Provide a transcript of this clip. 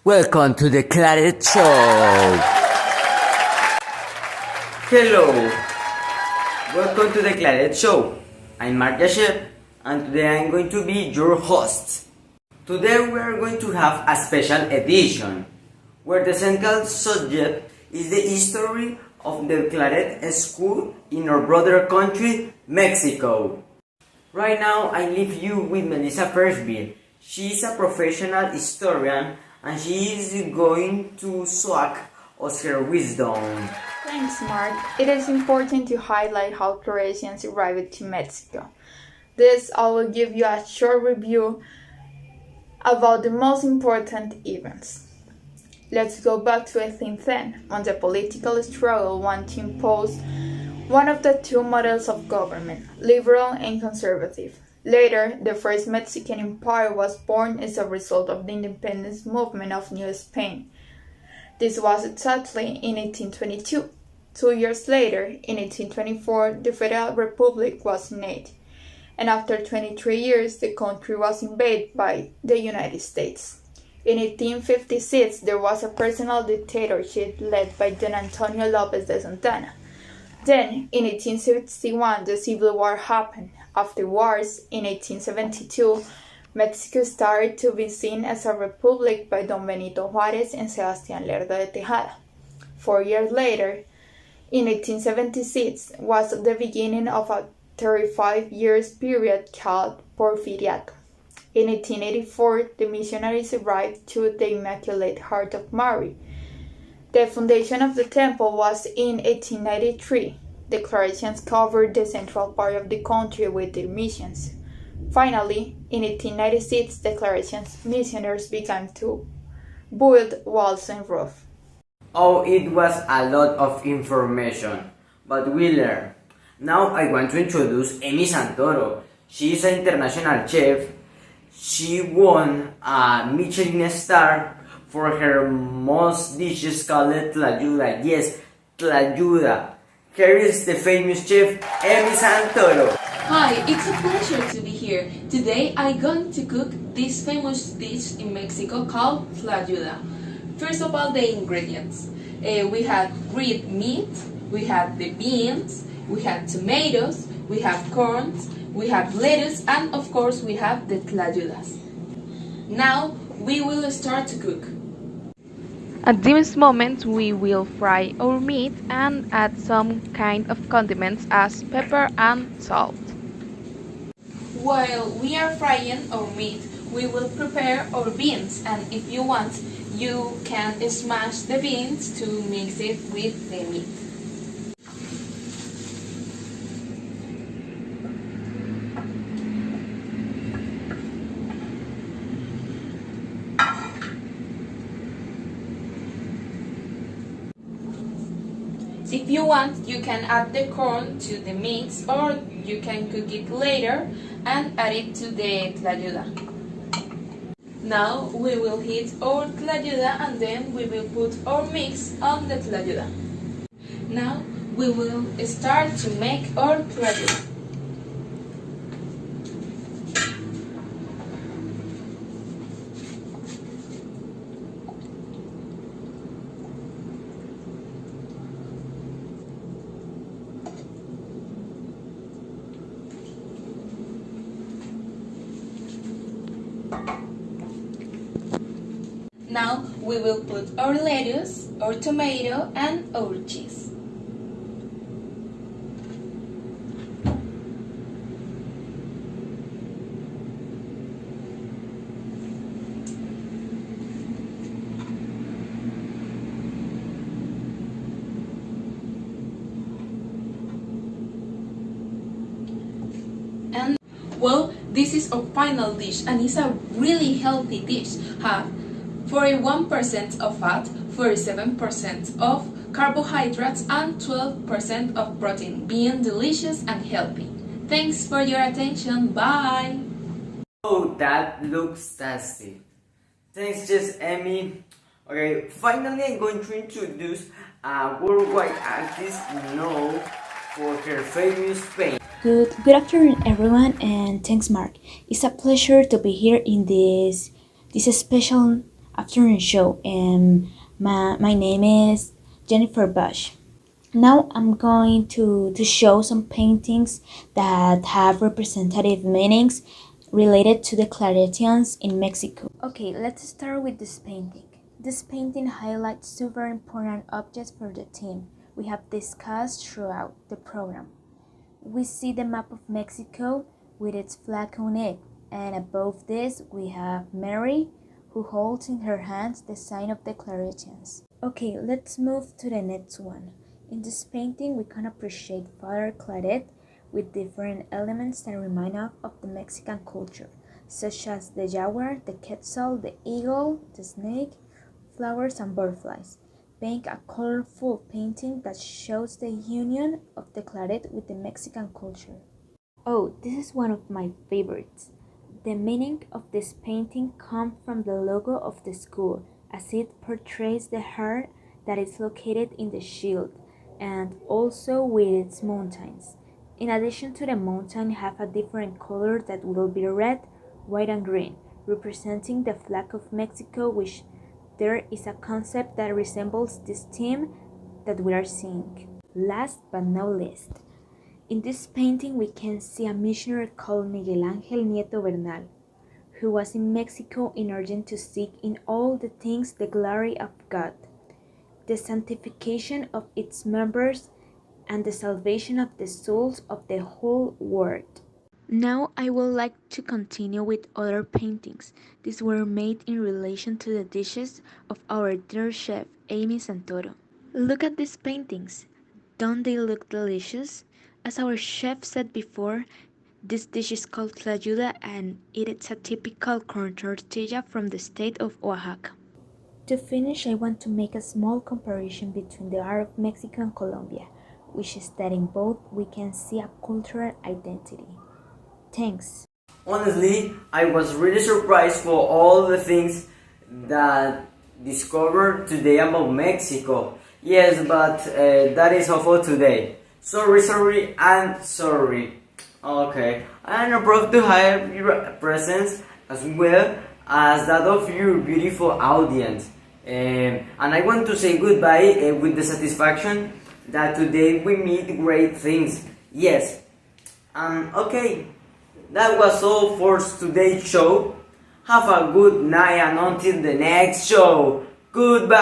Welcome to the Claret Show! Hello! Welcome to the Claret Show. I'm Mark Yashev, and today I'm going to be your host. Today we are going to have a special edition, where the central subject is the history of the Claret School in our brother country, Mexico. Right now I leave you with Melissa Firstbill. She is a professional historian and she is going to swag us her wisdom. Thanks, Mark. It is important to highlight how Claretians arrived to Mexico. This, I will give you a short review about the most important events. Let's go back to 1810, when the political struggle wanted to impose one of the two models of government, liberal and conservative. Later, the first Mexican empire was born as a result of the independence movement of New Spain. This was exactly in 1822. 2 years later, in 1824, the Federal Republic was made, and after 23 years, the country was invaded by the United States. In 1856, there was a personal dictatorship led by Don Antonio Lopez de Santana. Then, in 1861, the Civil War happened. Afterwards, in 1872, Mexico started to be seen as a republic by Don Benito Juárez and Sebastián Lerdo de Tejada. 4 years later, in 1876, was the beginning of a 35 years period called Porfiriato. In 1884, the missionaries arrived to the Immaculate Heart of Mary. The foundation of the temple was in 1893. The Claretians covered the central part of the country with their missions. Finally, in 1896, the Claretians missionaries began to build walls and roofs. Oh, it was a lot of information, but we learned. Now I want to introduce Amy Santoro. She is an international chef. She won a Michelin star for her most dishes called Tlayuda. Yes, Tlayuda. Here is the famous chef Amy Santoro. Hi, it's a pleasure to be here. Today I'm going to cook this famous dish in Mexico called Tlayuda. First of all, the ingredients. We have grilled meat, we have the beans, we have tomatoes, we have corn, we have lettuce, and of course we have the tlayudas. Now we will start to cook. At this moment we will fry our meat and add some kind of condiments as pepper and salt. While we are frying our meat, we will prepare our beans, and if you want, you can smash the beans to mix it with the meat. If you want, you can add the corn to the mix, or you can cook it later and add it to the tlayuda. Now we will heat our tlayuda and then we will put our mix on the tlayuda. Now we will start to make our tlayuda. Now we will put our lettuce, our tomato, and our cheese. And well, this is our final dish, and it's a really healthy dish. 41% of fat, 47% of carbohydrates, and 12% of protein, being delicious and healthy. Thanks for your attention. Bye! Oh, that looks tasty. Thanks, Jess Amy. Okay, finally I'm going to introduce a worldwide artist known for her famous painting. Good afternoon, everyone, and thanks, Mark. It's a pleasure to be here in this special afternoon show. My name is Jennifer Bush. Now I'm going to show some paintings that have representative meanings related to the Claretians in Mexico. Okay, let's start with this painting. This painting highlights two very important objects for the team we have discussed throughout the program. We see the map of Mexico with its flag on it, and above this we have Mary, who holds in her hands the sign of the Claretians. Okay, let's move to the next one. In this painting, we can appreciate Father Claret with different elements that remind us of the Mexican culture, such as the jaguar, the quetzal, the eagle, the snake, flowers, and butterflies, being a colorful painting that shows the union of the Claret with the Mexican culture. Oh, this is one of my favorites. The meaning of this painting comes from the logo of the school, as it portrays the heart that is located in the shield, and also with its mountains. In addition to the mountain have a different color that will be red, white, and green, representing the flag of Mexico, which there is a concept that resembles this theme that we are seeing. Last but not least, in this painting we can see a missionary called Miguel Ángel Nieto Bernal, who was in Mexico in order to seek in all the things the glory of God, the sanctification of its members, and the salvation of the souls of the whole world. Now I would like to continue with other paintings. These were made in relation to the dishes of our dear chef, Amy Santoro. Look at these paintings. Don't they look delicious? As our chef said before, this dish is called tlayuda and it is a typical corn tortilla from the state of Oaxaca. To finish, I want to make a small comparison between the art of Mexico and Colombia, which is that in both we can see a cultural identity. Thanks. Honestly, I was really surprised for all the things that discovered today about Mexico. Yes, but that is all for today. Sorry, and sorry. Okay, I'm proud to have your presence as well as that of your beautiful audience. And I want to say goodbye with the satisfaction that today we meet great things. Yes. Okay. That was all for today's show. Have a good night and until the next show. Goodbye.